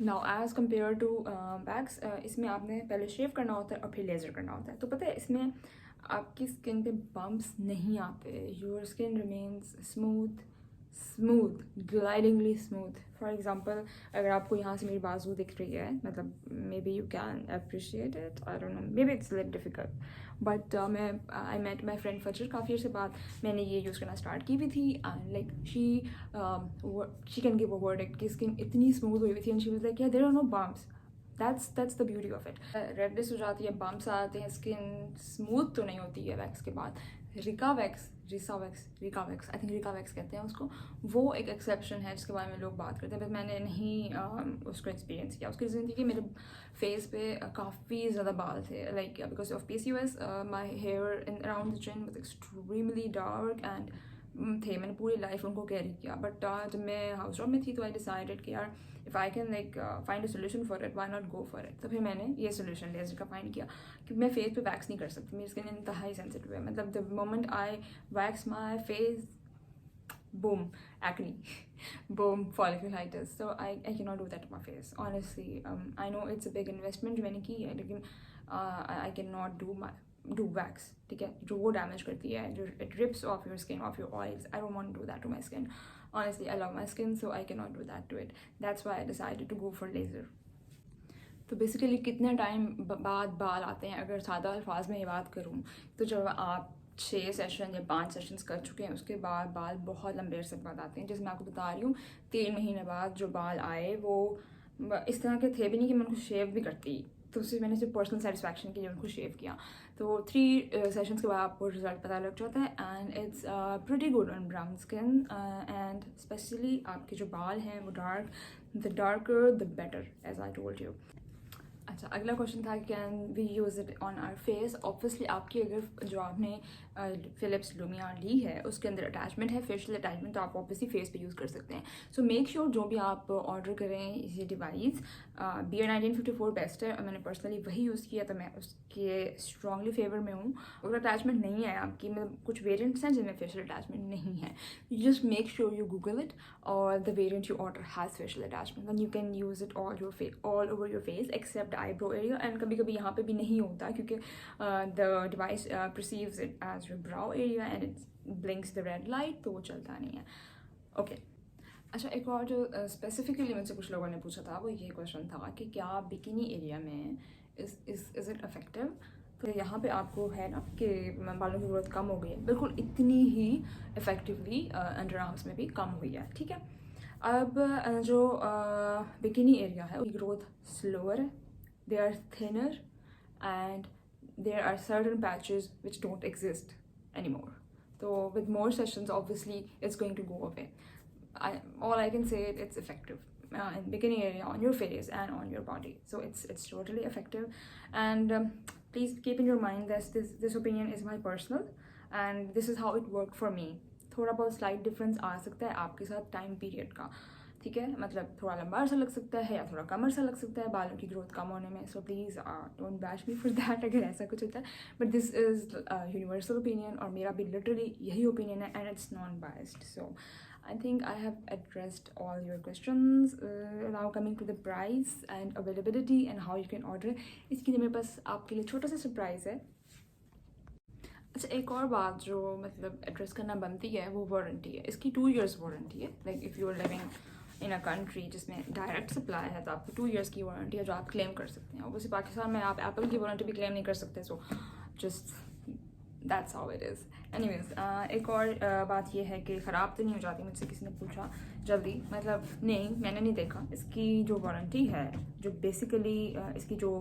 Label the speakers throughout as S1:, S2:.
S1: Now as compare to wax, इसमें आपने पहले शेव करना होता है और फिर लेज़र करना होता है। तो पता है इसमें आपकी स्किन पे बम्प्स नहीं आते, your skin remains smooth smooth, glidingly smooth. For example, अगर आपको यहाँ से मेरी बाजू दिख रही है, मतलब maybe you can appreciate it, I don't know, maybe it's lit difficult, but मैं आई मेट माई फ्रेंड फजर, काफ़ी अर्से बाद मैंने ये यूज़ करना स्टार्ट की हुई थी, and like she can give a verdict कि स्किन इतनी स्मूथ हुई हुई थी, and she was like yeah there are no bumps, that's the beauty of it. Redness हो जाती है, बम्प्स आते हैं, स्किन स्मूथ तो नहीं होती है वैक्स के बाद। Rica wax I think Rica wax कहते हैं उसको, वो एक एक्सेप्शन है जिसके बारे में लोग बात करते हैं, बट मैंने नहीं उसको एक्सपीरियंस किया। उसकी रीज़न थी कि मेरे फेस पे काफ़ी ज़्यादा बाल थे, like because of PCOS my here in around the chin was extremely dark and थे। मैंने पूरी लाइफ उनको कैरी किया, बट जब मैं हाउस जॉब में थी तो आई डिसाइडेड कि यार if I can like find a solution for it, why not go for it. तो फिर मैंने ये सोल्यूशन लेज़र का फाइंड किया कि मैं फेस पे वैक्स नहीं कर सकती, मेरी स्किन इंतहाई सेंसिटिव है। मतलब the moment I wax my face, boom, acne, boom, folliculitis. So I cannot do that to my face, honestly. I know it's a big investment जो मैंने की है, लेकिन I cannot do wax, ठीक है, जो वो डैमेज करती है, जो it rips off your skin, off your oils. I don't want to do that to my skin. Honestly, I love my skin, so I cannot do that to it. That's why I decided to go for laser. तो basically कितने time बाद बाल आते हैं, अगर सादा अल्फाज में ये बात करूँ तो जब आप 6 सेशन या 5 सेशंस कर चुके हैं उसके बाद बाल बहुत लंबे अरसे बाद आते हैं। जैसे मैं आपको बता रही हूँ, 3 महीने बाद जो बाल आए वो इस तरह के थे भी नहीं कि मैं उनको शेव भी करती, तो सिर्फ मैंने सिर्फ पर्सनल सेटिस्फैक्शन के लिए उनको शेव किया। तो 3 सेशंस के बाद आपको रिजल्ट पता लग जाता है, and it's pretty good on brown skin, and specially आपके जो बाल हैं वो the darker the better, as I told you. अच्छा, अगला क्वेश्चन था can we use it on our face. Obviously आपकी अगर जो आपने फिलिप्स लुमिया ली है उसके अंदर अटैचमेंट है, फेशियल अटैचमेंट, तो आप ऑब्वियसली फेस पे यूज़ कर सकते हैं। सो मेक श्योर जो भी आप ऑर्डर करें ये डिवाइस, BR1954 बेस्ट है और मैंने पर्सनली वही यूज़ किया, तो मैं उसके स्ट्रॉन्गली फेवर में हूँ। अगर अटैचमेंट नहीं है आपकी, मतलब कुछ वेरियंट्स हैं जिनमें फेशियल अटैचमेंट नहीं है, you just make sure you Google it और the variant you order has facial attachment, then you can use it all over your face except eyebrow area. And कभी कभी यहाँ पे भी नहीं होता क्योंकि the device perceives it as your brow area and it blinks the red light, तो वो चलता नहीं है। ओके अच्छा, एक और जो स्पेसिफिकली मुझसे कुछ लोगों ने पूछा था वो ये क्वेश्चन था कि क्या बिकिनी एरिया में इज इट इफेक्टिव। तो यहाँ पे आपको है ना कि बालों की ग्रोथ कम हो गई है, बिल्कुल इतनी ही इफेक्टिवली अंडर आर्म्स में भी कम हुई है, ठीक है। अब जो बिकिनी एरिया है उसकी ग्रोथ स्लोअर है, they are thinner, and there are certain patches which don't exist anymore. So with more sessions obviously it's going to go away. All I can say it's effective in beginning area on your face and on your body, so it's totally effective. And please keep in your mind that this opinion is my personal and this is how it worked for me. थोड़ा बहुत slight difference आ सकता है आपके साथ time period का, ठीक है, मतलब थोड़ा लंबा अर्सा लग सकता है या थोड़ा कम अर्सा लग सकता है बालों की ग्रोथ कम होने में। So please don't bash me for that अगर ऐसा कुछ होता है, but this is universal opinion और मेरा भी लिटरली यही ओपिनियन है and it's non biased. So I think I have addressed all your questions. Now coming to the price and availability and how you can order, इसके लिए मेरे पास आपके लिए छोटा सा सरप्राइज़ है। अच्छा, एक और बात जो मतलब एड्रेस करना बनती है वो वारंटी है। इसकी 2 years वारंटी है, like if you are living in a country जिसमें डायरेक्ट सप्लाई है तो आपको 2 years की वारंटी है जो आप क्लेम कर सकते हैं। ऑब्वियसली पाकिस्तान में आप एप्पल की वारंटी भी क्लेम नहीं कर सकते, so just that's how it is. Anyways, एक और बात ये है कि ख़राब तो नहीं हो जाती, मुझसे किसी ने पूछा जल्दी, मतलब नहीं, मैंने नहीं देखा। इसकी जो वारंटी है, जो बेसिकली इसकी जो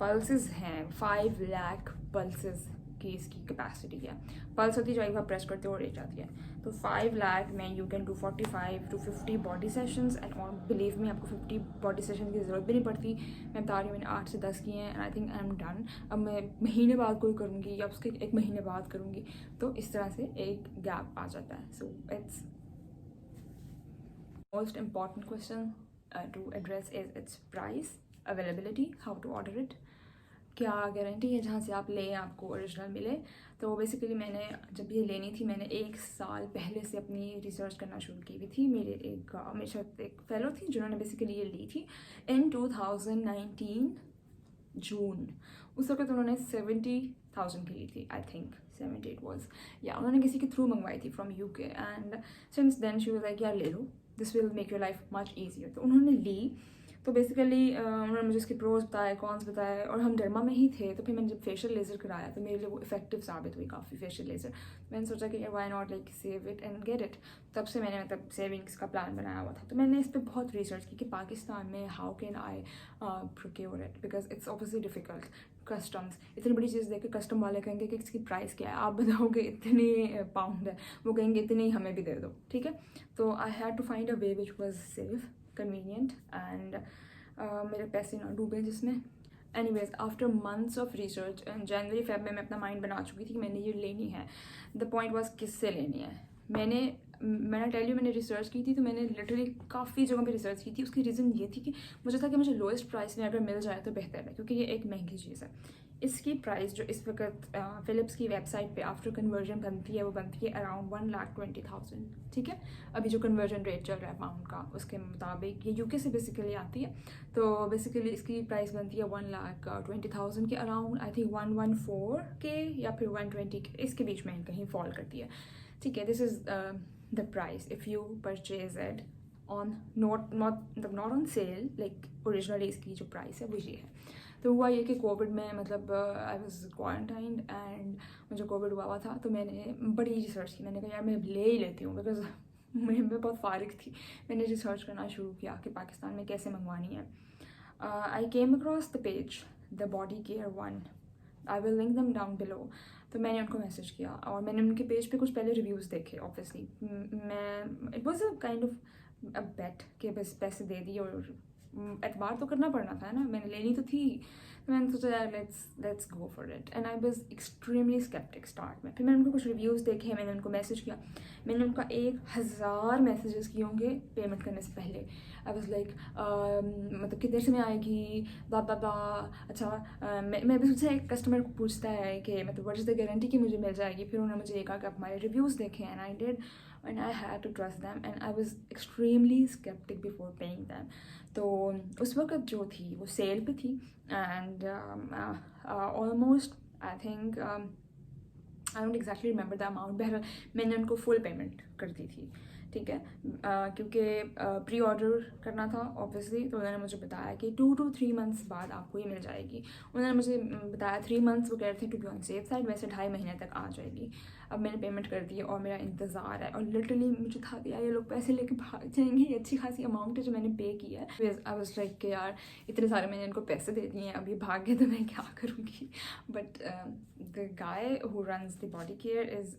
S1: पल्सेस हैं 5 लाख पल्सेस की इसकी कैपेसिटी है। पल्स होती जाएगी, आप प्रेस करते हो और एक जाती है, तो 5 लाख में you can do 45 to 50 body sessions and और बिलीव मी आपको 50 बॉडी सेशन की ज़रूरत भी नहीं पड़ती। मैं बता रही हूँ मैंने 8 से 10 किए हैं and I think I am done. अब मैं महीने बाद कोई करूँगी या उसके 1 महीने बाद करूँगी, तो इस तरह से एक गैप आ जाता है। So it's most important question to address is its price, availability, how to order it, क्या गारंटी है जहाँ से आप लें आपको ओरिजिनल मिले। तो बेसिकली मैंने जब ये लेनी थी, मैंने 1 साल पहले से अपनी रिसर्च करना शुरू की हुई थी। मेरे साथ एक फेलो थी जिन्होंने बेसिकली ये ली थी इन 2019 जून। उस वक्त उन्होंने 70,000 की ली थी, आई थिंक 70 इट वॉज, या उन्होंने किसी के थ्रू मंगवाई थी from UK। And since then she was like यार ले लो, this will make your life much easier. तो उन्होंने ली। तो बेसिकली उन्होंने मुझे इसके प्रोज बताए, कॉन्स बताए, और हम डर्मा में ही थे। तो फिर मैंने जब फेशियल लेज़र कराया तो मेरे लिए वो इफेक्टिव साबित हुई काफ़ी फेशियल लेज़र। मैंने सोचा कि why not like save it and get it. तब से मैंने मतलब सेविंग्स का प्लान बनाया हुआ था। तो मैंने इस पर बहुत रिसर्च की कि पाकिस्तान में how can I procure it, because it's obviously difficult. Customs, इतनी बड़ी चीज़ देख के कस्टम वाले कहेंगे कि इसकी प्राइस क्या है, आप बताओगे इतने पाउंड है, वो कहेंगे इतने ही हमें भी दे दो, ठीक है। तो I had to find a way which was safe, convenient and मेरे पैसे ना डूबे जिसमें। Anyways after months of research जनवरी फेब में मैं अपना माइंड बना चुकी थी कि मैंने ये लेनी है। द पॉइंट वाज किससे लेनी है। मैंने टेल यू मैंने रिसर्च की थी, तो मैंने लिटरली काफ़ी जगहों पे रिसर्च की थी। उसकी रीज़न ये थी कि मुझे था कि मुझे लोएस्ट प्राइस में अगर मिल जाए तो बेहतर है, क्योंकि ये एक महंगी चीज़ है। इसकी प्राइस जो इस वक्त फ़िलिप्स की वेबसाइट पे आफ्टर कन्वर्जन बनती है, वो बनती है अराउंड 1,20,000, ठीक है। अभी जो कन्वर्जन रेट चल रहा है पाउंड का, उसके मुताबिक ये UK से बेसिकली आती है। तो बेसिकली इसकी प्राइस बनती है 1,20,000 के अराउंड, आई थिंक 114 के या फिर 120 के, इसके बीच में कहीं फॉल करती है, ठीक है। This is the price if you purchase it on not on sale, like originally इसकी जो प्राइस है वो ये है। तो हुआ ये कि कोविड में मतलब आई वॉज क्वारंटाइंड एंड मुझे कोविड हुआ था। तो मैंने बड़ी रिसर्च की। मैंने कहा यार मैं ले ही लेती हूँ, बिकॉज मैं बहुत फारिग थी। मैंने रिसर्च करना शुरू किया कि पाकिस्तान में कैसे मंगवानी है। I came across the page the body care one, I will link them down below. तो मैंने उनको मैसेज किया और मैंने उनके पेज पे कुछ पहले रिव्यूज़ देखे। ऑब्वियसली मैं it was a kind of a bet कि बस पैसे दे दिए और एतबार तो करना पड़ना था ना, मैंने लेनी तो थी। तो मैंने सोचा यार let's go for it. And I was extremely skeptic start में। फिर मैंने उनको कुछ रिव्यूज़ देखे, मैंने उनको मैसेज किया। मैंने उनका 1000 मैसेजेस किए होंगे पेमेंट करने से पहले। आई वाज लाइक मतलब कितने समय आएगी, बा अच्छा। मैं भी मुझसे एक कस्टमर को पूछता है कि मतलब व्हाट इज़ द गारंटी कि मुझे मिल जाएगी। फिर उन्होंने मुझे ये कहा कि आप हमारे रिव्यूज़ देखें, and I did and I had to trust them and I was extremely skeptic before paying them. तो उस वक्त जो थी वो सेल पे थी and almost I think I don't exactly remember the amount, बहरहाल मैंने उनको फुल पेमेंट कर दी थी, ठीक है। क्योंकि प्री ऑर्डर करना था ऑब्वियसली। तो उन्होंने मुझे बताया कि 2 to 3 मंथ्स बाद आपको ये मिल जाएगी। उन्होंने मुझे बताया 3 मंथ्स, वो कह रहे थे to be on safe side, वैसे 2.5 महीने तक आ जाएगी। अब मैंने पेमेंट कर दी और मेरा इंतज़ार है। और लिटरली मुझे था कि यार ये लोग पैसे लेके भाग जाएंगे, ये अच्छी खासी अमाउंट है जो मैंने पे किया है। आई वाज लाइक कि यार इतने सारे मैंने इनको पैसे दे दिए हैं, अब ये भाग गए तो मैं क्या करूँगी। But the guy who runs the body care is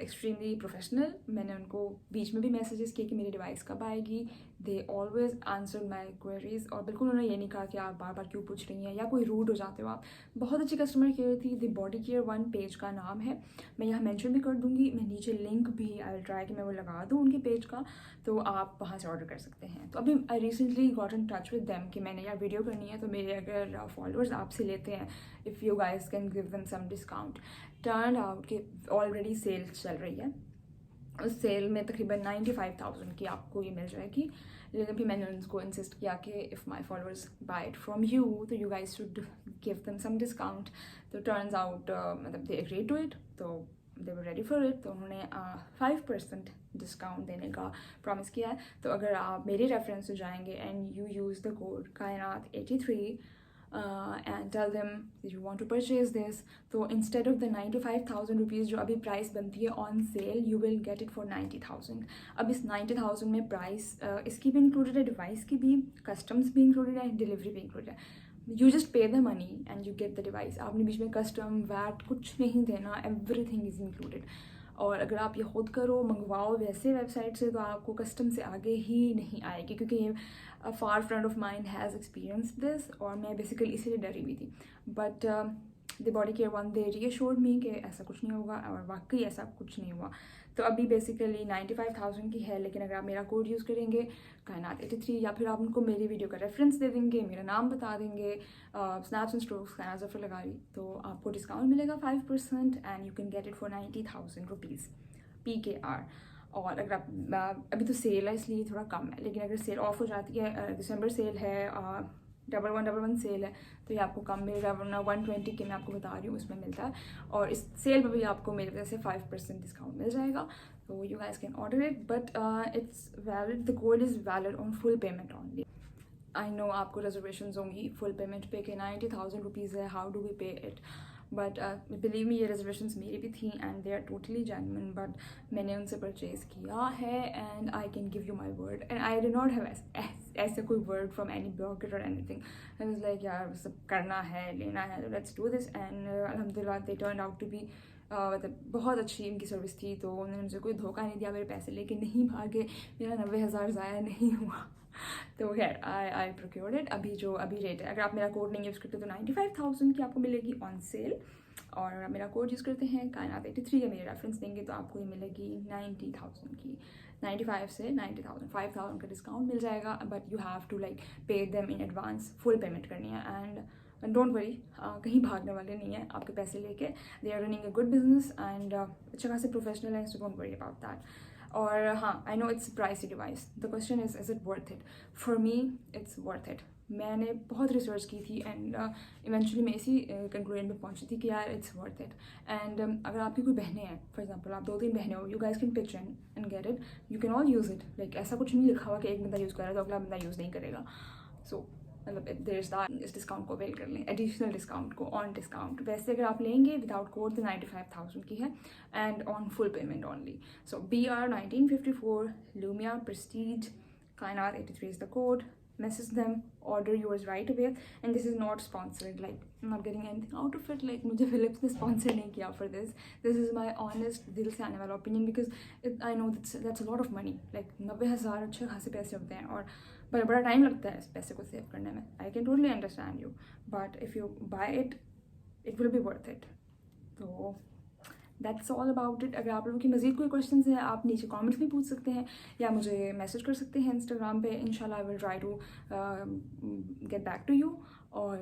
S1: extremely professional. मैंने उनको बीच में भी मैसेजेस किए कि मेरी डिवाइस कब आएगी। They always answer my queries. और बिल्कुल उन्होंने ये नहीं कहा कि आप बार बार क्यों पूछ रही हैं या कोई रूड हो जाते हो आप। बहुत अच्छी कस्टमर केयर थी। The body care one page का नाम है, मैं यहाँ मेंशन भी कर दूँगी। मैं नीचे लिंक भी आई विल ट्राई कि मैं वो लगा दूँ उनके पेज का, तो आप वहाँ से ऑर्डर कर सकते हैं। तो अभी I recently got in touch with them कि मैंने यार वीडियो करनी है, तो मेरे अगर फॉलोअर्स आपसे लेते हैं, if you guys can give them some discount. Turn out कि ऑलरेडी सेल चल रही है। उस सेल में तकरीबन 95,000 की आपको ये मिल जाएगी। लेकिन फिर मैंने उनको इंसिस्ट किया कि if my followers buy it from you तो you guys should give them some discount. तो टर्न्स आउट मतलब दे एग्री टू इट, तो they were ready for it. तो उन्होंने 5% डिस्काउंट देने का प्रॉमिस किया है। तो अगर आप मेरे रेफरेंस से जाएंगे and you use the code कायनात 83 and tell them that you want to purchase this, so instead of the 95,000 rupees जो अभी प्राइस बनती है on sale, you will get it for 90,000। अब इस 90,000 में प्राइस इसकी भी इंक्लूडेड है, डिवाइस की भी, कस्टम्स भी इंक्लूडेड है, डिलीवरी भी इंक्लूडेड है। यू जस्ट पे the money and you get the device. आपने बीच में कस्टम वैट कुछ नहीं देना, एवरीथिंग इज़ इंक्लूडेड। और अगर आप ये खुद करो मंगवाओ वैसे वेबसाइट से, तो आपको कस्टम से आगे ही नहीं आएगी, क्योंकि ये far friend of mind has experience this और मैं बेसिकली इसीलिए डरी हुई थी। But the body care one they reassured me कि ऐसा कुछ नहीं होगा, और वाकई ऐसा कुछ नहीं हुआ। तो अभी बेसिकली 95,000 की है, लेकिन अगर आप मेरा कोड यूज़ करेंगे कायनात 83, या फिर आप उनको मेरी वीडियो का रेफरेंस दे देंगे, मेरा नाम बता देंगे, स्नैप्स एंड स्ट्रोक्स कायनात ज़फ़र लगारी, तो आपको डिस्काउंट मिलेगा 5% and you can get it for 90,000 rupees PKR। और अगर आप अभी तो सेल है इसलिए थोड़ा कम है, लेकिन अगर सेल ऑफ हो जाती है, दिसंबर सेल है, 1111 सेल है, तो ये आपको कम मिलेगा, वरना 120 के मैं आपको बता रही हूँ उसमें मिलता है, और इस सेल में भी आपको मेरी वजह से 5% डिस्काउंट मिल जाएगा। तो you guys can order it, but it's valid, the code is valid on full payment only. I know आपको रिजर्वेशन होंगी फुल पेमेंट पे कि 90,000 रुपीज़ है, how do we pay it, but believe me ये reservations मेरी भी थी and they are totally genuine, but मैंने उनसे परचेज़ किया है and I can give you my word, and I did not have ऐसे कोई वर्ड फ्रॉम एनी ब्लॉगर और एनीथिंग। आई वाज लाइक यार सब करना है, लेना है, तो लेट्स डू दिस, एंड अल्हम्दुलिल्लाह they turn out to be मतलब बहुत अच्छी इनकी सर्विस थी। तो उन्होंने मुझे कोई धोखा नहीं दिया, मेरे पैसे लेके नहीं भागे, मेरा 90,000 ज़ाया नहीं हुआ। तो खैर आई प्रोक्योर्ड इट। अभी रेट है, अगर आप मेरा कोड नहीं यूज़ करते तो 95,000 की आपको मिलेगी ऑन सेल, और अगर आप मेरा कोड यूज़ करते हैं कायनात 83 या मेरे रेफरेंस देंगे तो आपको ये मिलेगी 90,000 की। 95 से 90,000, 5,000 का डिस्काउंट मिल जाएगा, but you have to like pay them in advance, full payment करनी है। एंड डोंट वरी, कहीं भागने वाले नहीं है आपके पैसे लेके, they are running a good business and अच्छे खासे प्रोफेशनल है, so don't worry about that. और हाँ, I know it's pricey device, the question is it worth it? For me it's worth it. मैंने बहुत रिसर्च की थी एंड इवेंचुअली मैं इसी कंक्लूजन पे पहुंची थी कि यार इट्स वर्थ इट। एंड अगर आपकी कोई बहनें हैं, फॉर एग्जांपल आप 2-3 बहनें हो, you guys can pitch in and get it, you can all use it. Like ऐसा कुछ नहीं लिखा हुआ कि एक बंदा यूज़ कर रहा है तो अगला बंदा यूज़ नहीं करेगा। सो मतलब देयर इज दैट, इस डिस्काउंट को अवेल कर लें, एडिशनल डिस्काउंट को, ऑन डिस्काउंट। वैसे अगर आप लेंगे विदाउट कोड तो 95,000 की है and on full payment only. So BR 1954 Lumia Prestige Kainat 83 is the code. Message them, order yours right away, and this is not sponsored, like I'm not getting anything out of it, like मुझे Philips ने sponsor नहीं किया for this is my honest दिल से आने वाला opinion, because I know that's a lot of money, like 90,000 अच्छे खासे पैसे होते हैं और बड़ा टाइम लगता है इस पैसे को सेव करने में। I can totally understand you, but if you buy it, it will be worth it. तो दैट्स ऑल अबाउट इट। अगर आप लोगों की मज़ीद कोई क्वेश्चन हैं आप नीचे कमेंट्स में पूछ सकते हैं या मुझे मैसेज कर सकते हैं इंस्टाग्राम पे। इंशाल्लाह I will try to get back to you. और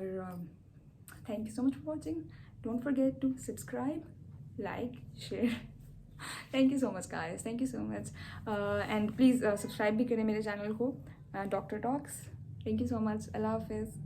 S1: thank you so much for watching. Don't forget to subscribe, like, share. Thank you so much guys, thank you so much, and please subscribe भी करें मेरे channel को, doctor talks. Thank you so much, अल्लाह हाफिज़।